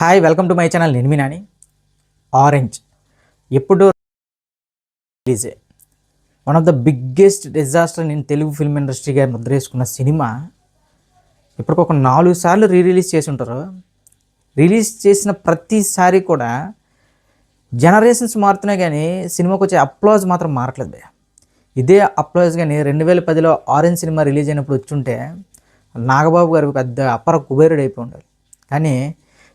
Hi welcome to my channel. నేను మీ Nani. Orange ఎప్పుడు release one of the biggest disaster నేను Telugu film industry గారు ముద్రేసుకున్న cinema ఇప్పటికి ఒక 4 సార్లు రిలీజ్ చేసి ఉంటారు. రిలీజ్ చేసిన ప్రతిసారి కూడా జనరేషన్స్ మారుతున్నాయి కానీ సినిమాకి వచ్చే అప్లాజ్ మాత్రం మారట్లేదు భయ్య. ఇదే అప్లాజ్ కానీ 2010లో ఆరెంజ్ సినిమా రిలీజ్ అయినప్పుడు వచ్చుంటే నాగబాబు గారు పెద్ద అప్పర కుబేరుడు అయిపోయి ఉండాలి. కానీ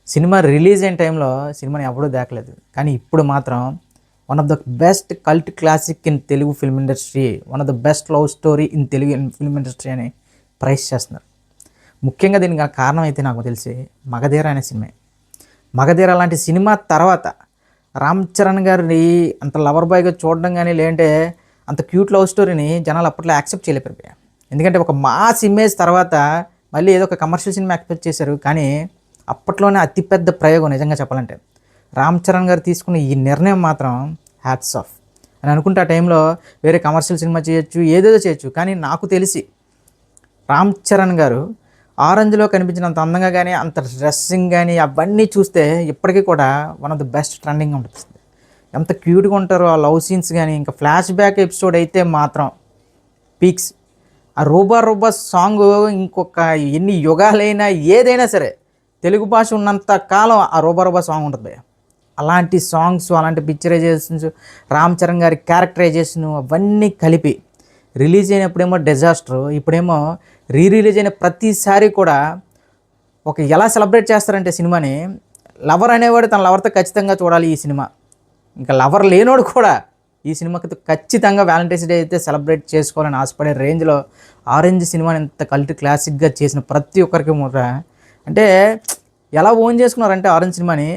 సినిమా రిలీజ్ అయిన టైంలో సినిమాని ఎవడూ దాకలేదు. కానీ ఇప్పుడు మాత్రం one of the best cult classic in Telugu film industry, one of the best love story in Telugu film industry అని ప్రైస్ చేస్తున్నారు. ముఖ్యంగా దీనికి కారణం అయితే నాకు తెలిసి మగధీర అనే సినిమా. మగధీర లాంటి సినిమా తర్వాత రామ్ చరణ్ గారిని అంత లవర్ బాయ్గా చూడడం కానీ లేదంటే అంత క్యూట్ లవ్ స్టోరీని జనాలు అప్పట్లో యాక్సెప్ట్ చేయలేకపోయారు. ఎందుకంటే ఒక మాస్ ఇమేజ్ తర్వాత మళ్ళీ ఏదో ఒక కమర్షియల్ సినిమా ఎక్స్పెక్ట్ చేశారు. కానీ అప్పట్లోనే అతిపెద్ద ప్రయోగం నిజంగా చెప్పాలంటే రామ్ చరణ్ గారు తీసుకున్న ఈ నిర్ణయం మాత్రం హ్యాట్స్ ఆఫ్ అని అనుకుంటే ఆ టైంలో వేరే కమర్షియల్ సినిమా చేయొచ్చు, ఏదేదో చేయొచ్చు. కానీ నాకు తెలిసి రామ్ చరణ్ గారు ఆరెంజ్లో కనిపించినంత అందంగా కానీ అంత డ్రెస్సింగ్ కానీ అవన్నీ చూస్తే ఇప్పటికీ కూడా one of the best trending ఉంటుంది. ఎంత క్యూట్గా ఉంటారో ఆ లవ్ సీన్స్ కానీ, ఇంకా ఫ్లాష్ బ్యాక్ ఎపిసోడ్ అయితే మాత్రం పీక్స్. ఆ రూబా రూబా సాంగ్ ఇంకొక ఎన్ని యుగాలైనా ఏదైనా సరే తెలుగు భాష ఉన్నంత కాలం ఆ రూబా రూబా సాంగ్ ఉంటుంది. అలాంటి సాంగ్స్, అలాంటి పిక్చరైజేషన్స్, రామ్ చరణ్ గారి క్యారెక్టరైజేషన్ అవన్నీ కలిపి రిలీజ్ అయినప్పుడేమో డిజాస్టర్, ఇప్పుడేమో రిలీజ్ అయిన ప్రతిసారి కూడా ఒక ఎలా సెలబ్రేట్ చేస్తారంటే సినిమాని, లవర్ అనేవాడు తన లవర్తో ఖచ్చితంగా చూడాలి ఈ సినిమా. ఇంకా లవర్ లేనోడు కూడా ఈ సినిమాకి ఖచ్చితంగా వ్యాలంటైన్స్ డే అయితే సెలబ్రేట్ చేసుకోవాలని ఆశపడే రేంజ్లో ఆరెంజ్ సినిమాని ఇంత కల్ట్ క్లాసిక్గా చేసిన ప్రతి ఒక్కరికి కూడా అంటే ఎలా ఓన్ చేసుకున్నారంటే ఆరెంజ్ సినిమాని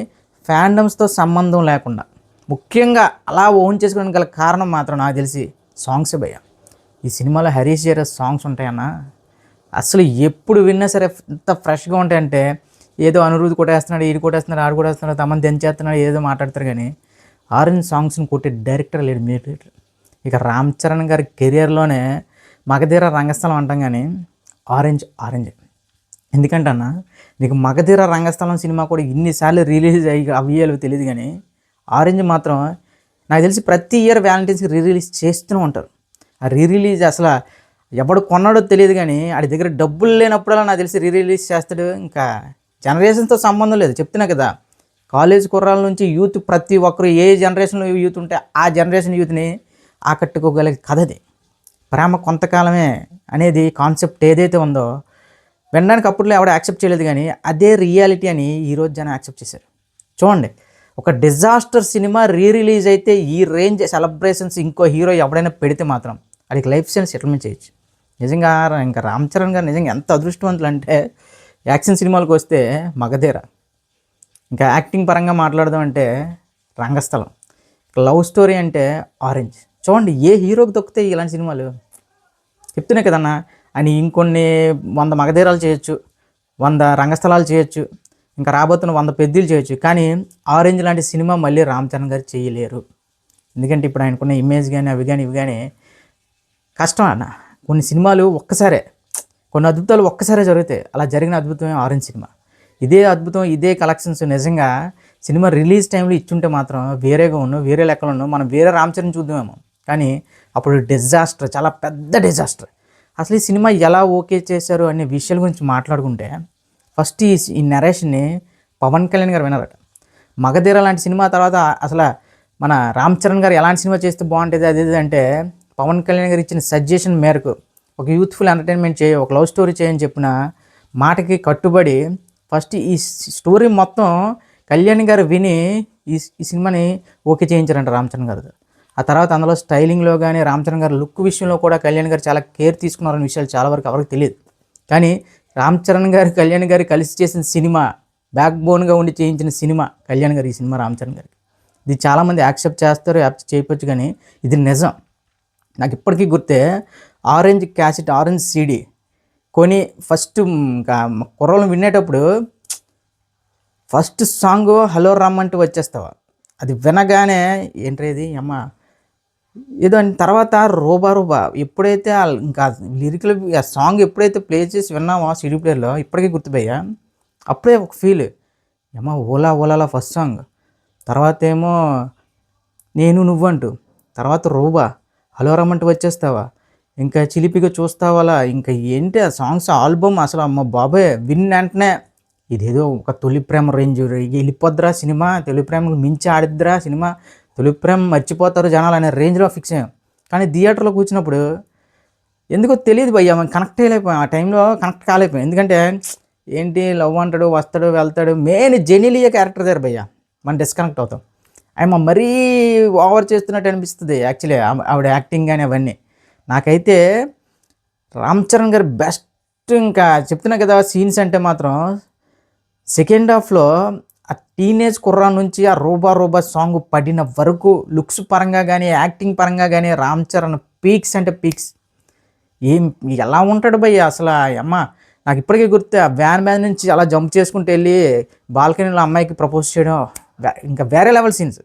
ఫ్యాండమ్స్తో సంబంధం లేకుండా ముఖ్యంగా అలా ఓన్ చేసుకోవడానికి గల కారణం మాత్రం నాకు తెలిసి సాంగ్సే భయ్య. ఈ సినిమాలో హరీష్ జయరాజ్ సాంగ్స్ ఉంటాయన్న అసలు ఎప్పుడు విన్నా సరే ఎంత ఫ్రెష్గా ఉంటాయంటే ఏదో అనురుద్ధి కొట్టేస్తున్నాడు, ఈడు కొట్టేస్తున్నాడు, ఆడు కొట్టేస్తున్నాడు, తమను తెంచేస్తున్నాడు, ఏదో మాట్లాడతారు. కానీ ఆరెంజ్ సాంగ్స్ని కొట్టే డైరెక్టర్ లేడు, మీడియేటర్. ఇక రామ్ చరణ్ గారి కెరియర్లోనే మగధీర రంగస్థలం అంటాం కానీ ఆరెంజ్. ఎందుకంటే అన్న నీకు మగధీర రంగస్థలం సినిమా కూడా ఇన్నిసార్లు రిలీజ్ అయ్యేవి తెలియదు. కానీ ఆరెంజ్ మాత్రం నాకు తెలిసి ప్రతి ఇయర్ వ్యాలంటైన్స్కి రిలీజ్ చేస్తూనే ఉంటారు. ఆ రిలీజ్ అసలు ఎవడు కొన్నాడో తెలియదు. కానీ వాడి దగ్గర డబ్బులు లేనప్పుడల్లా నాకు తెలిసి రిలీజ్ చేస్తాడు. ఇంకా జనరేషన్తో సంబంధం లేదు, చెప్తున్నా కదా. కాలేజ్ కుర్రాల నుంచి యూత్ ప్రతి ఒక్కరు ఏ జనరేషన్లో యూత్ ఉంటే ఆ జనరేషన్ యూత్ని ఆకట్టుకోగలిగే కథది. ప్రేమ కొంతకాలమే అనేది కాన్సెప్ట్ ఏదైతే ఉందో వినడానికి అప్పట్లో ఎవడ యాక్సెప్ట్ చేయలేదు. కానీ అదే రియాలిటీ అని ఈరోజు జనం యాక్సెప్ట్ చేశారు. చూడండి, ఒక డిజాస్టర్ సినిమా రిలీజ్ అయితే ఈ రేంజ్ సెలబ్రేషన్స్ ఇంకో హీరో ఎవడైనా పెడితే మాత్రం వాడికి లైఫ్ స్టైల్ సెటిల్మెంట్ చేయొచ్చు. నిజంగా ఇంకా రామ్ చరణ్ గారు నిజంగా ఎంత అదృష్టవంతులు అంటే యాక్షన్ సినిమాలకు వస్తే మగధీర, ఇంకా యాక్టింగ్ పరంగా మాట్లాడదామంటే రంగస్థలం, లవ్ స్టోరీ అంటే ఆరెంజ్. చూడండి ఏ హీరోకి దొక్కుతాయి ఇలాంటి సినిమాలు, చెప్తున్నాయి కదన్నా. అని ఇంకొన్ని 100 మగధీరాలు చేయొచ్చు, 100 రంగస్థలాలు చేయొచ్చు, ఇంకా రాబోతున్న 100 పెద్దలు చేయొచ్చు. కానీ ఆరెంజ్ లాంటి సినిమా మళ్ళీ రామ్ చరణ్ గారు చేయలేరు. ఎందుకంటే ఇప్పుడు ఆయనకున్న ఇమేజ్ కానీ అవి కానీ ఇవి కానీ కష్టం అన్న. కొన్ని సినిమాలు ఒక్కసారే, కొన్ని అద్భుతాలు ఒక్కసారే జరుగుతాయి. అలా జరిగిన అద్భుతమే ఆరెంజ్ సినిమా. ఇదే అద్భుతం, ఇదే కలెక్షన్స్ నిజంగా సినిమా రిలీజ్ టైంలో ఇచ్చుంటే మాత్రం వేరేగా ఉన్నాం, వేరే లెక్కలు ఉన్నాం, మనం వేరే రామ్ చరణ్ చూద్దామేమో. కానీ అప్పుడు డిజాస్టర్, చాలా పెద్ద డిజాస్టర్. అసలు ఈ సినిమా ఎలా ఓకే చేశారు అనే విషయాల గురించి మాట్లాడుకుంటే ఫస్ట్ ఈ నరేషన్ని పవన్ కళ్యాణ్ గారు విన్నారట. మగధీర లాంటి సినిమా తర్వాత అసలు మన రామ్ చరణ్ గారు ఎలాంటి సినిమా చేస్తే బాగుంటుంది అది అంటే పవన్ కళ్యాణ్ గారు ఇచ్చిన సజెషన్ మేరకు ఒక యూత్ఫుల్ ఎంటర్టైన్మెంట్ చేయి, ఒక లవ్ స్టోరీ చేయని చెప్పిన మాటకి కట్టుబడి ఫస్ట్ ఈ స్టోరీ మొత్తం కళ్యాణ్ గారు విని ఈ సినిమాని ఓకే చేయించారంట రామ్ చరణ్ గారు. ఆ తర్వాత అందులో స్టైలింగ్లో కానీ రామ్ చరణ్ గారు లుక్ విషయంలో కూడా కళ్యాణ్ గారు చాలా కేర్ తీసుకున్నారనే విషయాలు చాలా వరకు ఎవరికి తెలియదు. కానీ రామ్ చరణ్ గారు కళ్యాణ్ గారు కలిసి చేసిన సినిమా, బ్యాక్ బోన్గా ఉండి చేయించిన సినిమా కళ్యాణ్ గారు, ఈ సినిమా రామ్ చరణ్ గారికి. ఇది చాలామంది యాక్సెప్ట్ చేస్తారు, యాక్సెప్ట్ చేయవచ్చు. కానీ ఇది నిజం. నాకు ఇప్పటికీ గుర్తే ఆరెంజ్ క్యాసెట్, ఆరెంజ్ సీడీ కొని ఫస్ట్ ఇంకా కుర్రలు వినేటప్పుడు ఫస్ట్ సాంగ్ హలో రామ్ అంటూ వచ్చేస్తావా, అది వినగానే ఏంట్రేది అమ్మ ఏదో అని. తర్వాత రూబా ఎప్పుడైతే ఇంకా లిరికల్ ఆ సాంగ్ ఎప్పుడైతే ప్లే చేసి విన్నామో సీడీ ప్లేయర్లో ఇప్పటికీ గుర్తుపోయా. అప్పుడే ఒక ఫీల్, ఏమో ఓలా ఓలాలా ఫస్ట్ సాంగ్, తర్వాత ఏమో నేను నువ్వంటూ, తర్వాత రోబా, హలో రమ్మంటూ వచ్చేస్తావా, ఇంకా చిలిపిగా చూస్తావాలా, ఇంకా ఏంటి ఆ సాంగ్స్ ఆల్బమ్ అసలు అమ్మ బాబాయ్ విన్ వెంటనే ఇదేదో ఒక తొలి ప్రేమ రేంజ్ వెళ్ళిపోద్దురా సినిమా, తొలి ప్రేమకు మించి ఆడిద్దిరా సినిమా, తొలి ప్రేమ మర్చిపోతారు జనాలు అనే రేంజ్లో ఫిక్స్ అయ్యాం. కానీ థియేటర్లో కూర్చున్నప్పుడు ఎందుకో తెలియదు భయ్య, మనం కనెక్ట్ అయ్యలేకపోయాం, ఆ టైంలో కనెక్ట్ కాలేకపోయాం. ఎందుకంటే ఏంటి లవ్ అంటాడు, వస్తాడు వెళ్తాడు, మెయిన్ జెనీలియా క్యారెక్టర్ దగ్గర భయ్య మనం డిస్కనెక్ట్ అవుతాం. ఆమె మరీ ఓవర్ చేస్తున్నట్టు అనిపిస్తుంది యాక్చువల్లీ ఆవిడ యాక్టింగ్ కానీ అవన్నీ. నాకైతే రామ్ చరణ్ గారు బెస్ట్. ఇంకా చెప్తున్నా కదా సీన్స్ అంటే మాత్రం సెకండ్ హాఫ్లో ఆ టీనేజ్ కుర్రా నుంచి ఆ రోబా రోబా సాంగ్ పడిన వరకు లుక్స్ పరంగా కానీ యాక్టింగ్ పరంగా కానీ రామ్ చరణ్ పీక్స్ అంటే పీక్స్. ఏం ఎలా ఉంటాడు భయ్య అసలు అమ్మ. నాకు ఇప్పటికీ గుర్తు ఆ వ్యాన్ మీద నుంచి అలా జంప్ చేసుకుంటూ వెళ్ళి బాల్కనీలో అమ్మాయికి ప్రపోజ్ చేయడం, ఇంకా వేరే లెవెల్ సీన్స్.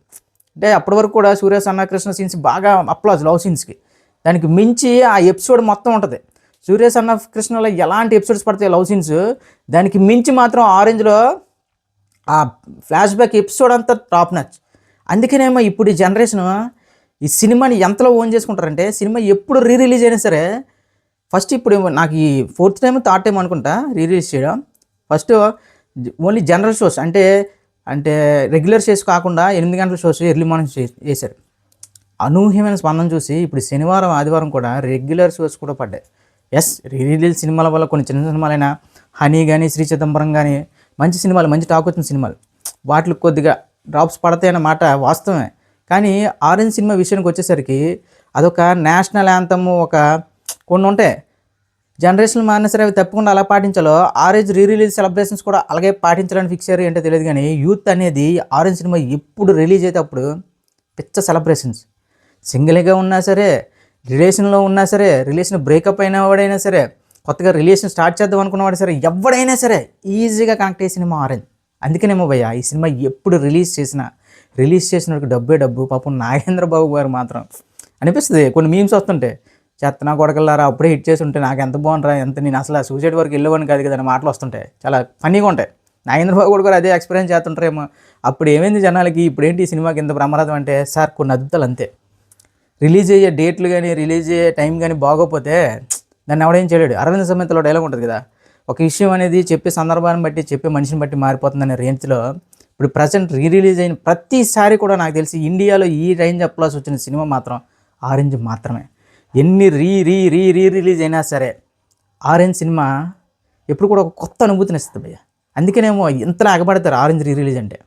అంటే అప్పటి వరకు కూడా సూర్య సన్న కృష్ణ సీన్స్ బాగా అప్లాజ్ లవ్ సీన్స్కి, దానికి మించి ఆ ఎపిసోడ్ మొత్తం ఉంటుంది. సూర్య సన్న కృష్ణలో ఎలాంటి ఎపిసోడ్స్ పడతాయి లవ్ సీన్స్, దానికి మించి మాత్రం ఆరెంజ్లో ఆ ఫ్లాష్ బ్యాక్ ఎపిసోడ్ అంతా టాప్ నచ్. అందుకనేమో ఇప్పుడు ఈ జనరేషన్ ఈ సినిమాని ఎంతలో ఓన్ చేసుకుంటారంటే, సినిమా ఎప్పుడు రిలీజ్ అయినా సరే ఫస్ట్ ఇప్పుడు నాకు ఈ 4th టైం 3rd టైం అనుకుంటా రిలీజ్ చేయడం. ఫస్ట్ ఓన్లీ జనరల్ షోస్ అంటే అంటే రెగ్యులర్ షోస్ కాకుండా 8 గంటల షోస్ ఎర్లీ మార్నింగ్ చేశారు. అనూహ్యమైన స్పందన చూసి ఇప్పుడు శనివారం ఆదివారం కూడా రెగ్యులర్ షోస్ కూడా పడ్డాయి. ఎస్, రిలీజ్ సినిమాల వల్ల కొన్ని చిన్న సినిమాలైనా హనీ కానీ శ్రీ చిదంబరం కానీ మంచి సినిమాలు, మంచి టాక్ వచ్చిన సినిమాలు, వాటికి కొద్దిగా డ్రాప్స్ పడతాయన్నమాట వాస్తవమే. కానీ ఆరెంజ్ సినిమా విషయానికి వచ్చేసరికి అదొక నేషనల్ యాంథమ్, ఒక కొన్ని ఉంటాయి జనరేషన్ మారినా సరే అవి తప్పకుండా అలా పాటించాలో, ఆరెంజ్ రిలీజ్ సెలబ్రేషన్స్ కూడా అలాగే పాటించాలని ఫిక్స్ అయ్యారు ఏంటో తెలియదు. కానీ యూత్ అనేది ఆరెంజ్ సినిమా ఎప్పుడు రిలీజ్ అయితే అప్పుడు పిచ్చ సెలబ్రేషన్స్. సింగిల్గా ఉన్నా సరే, రిలేషన్లో ఉన్నా సరే, రిలేషన్ బ్రేకప్ అయిన వాడైనా సరే, కొత్తగా రిలేషన్ స్టార్ట్ చేద్దాం అనుకున్నవాడు సరే, ఎవడైనా సరే ఈజీగా కనెక్ట్ అయ్యే సినిమా ఆరెంజ్. అందుకనేమో భయ్య ఈ సినిమా ఎప్పుడు రిలీజ్ చేసినప్పుడు డబ్బే డబ్బు. పాపం నాగేంద్ర బాబు గారు మాత్రం అనిపిస్తుంది కొన్ని మీమ్స్ వస్తుంటే, చెత్తనా కొడకల్లారా అప్పుడే హిట్ చేసి ఉంటే నాకు ఎంత బాగుంటారా, ఎంత నేను అసలు సూసైడ్ వరకు వెళ్ళేవాడిని కాదు కదా అని మాటలు వస్తుంటాయి, చాలా ఫన్నీగా ఉంటాయి. నాగేంద్ర బాబు కూడా అదే ఎక్స్పీరియన్స్ చేస్తుంటారేమో. అప్పుడు ఏమైంది జనాలకి, ఇప్పుడు ఏంటి ఈ సినిమాకి ఇంత ప్రమాదం అంటే, సార్ కొన్ని అద్భుతాలు అంతే. రిలీజ్ అయ్యే డేట్లు కానీ రిలీజ్ అయ్యే టైం కానీ బాగోపోతే దాన్ని ఎవడేం చేయలేడు. అరవింద్ సమేతలో డైలాగ్ ఉంటుంది కదా, ఒక విషయం అనేది చెప్పే సందర్భాన్ని బట్టి చెప్పే మనిషిని బట్టి మారిపోతుందనే రేంజ్లో ఇప్పుడు ప్రజెంట్ రిలీజ్ అయిన ప్రతిసారి కూడా నాకు తెలిసి ఇండియాలో ఈ రేంజ్ అప్లాస్ వచ్చిన సినిమా మాత్రం ఆరెంజ్ మాత్రమే. ఎన్ని రిలీజ్ అయినా సరే ఆరెంజ్ సినిమా ఎప్పుడు కూడా ఒక కొత్త అనుభూతిని ఇస్తుంది భయ్య. అందుకనేమో ఇంతలా ఎగబడతారు ఆరెంజ్ రిలీజ్ అంటే.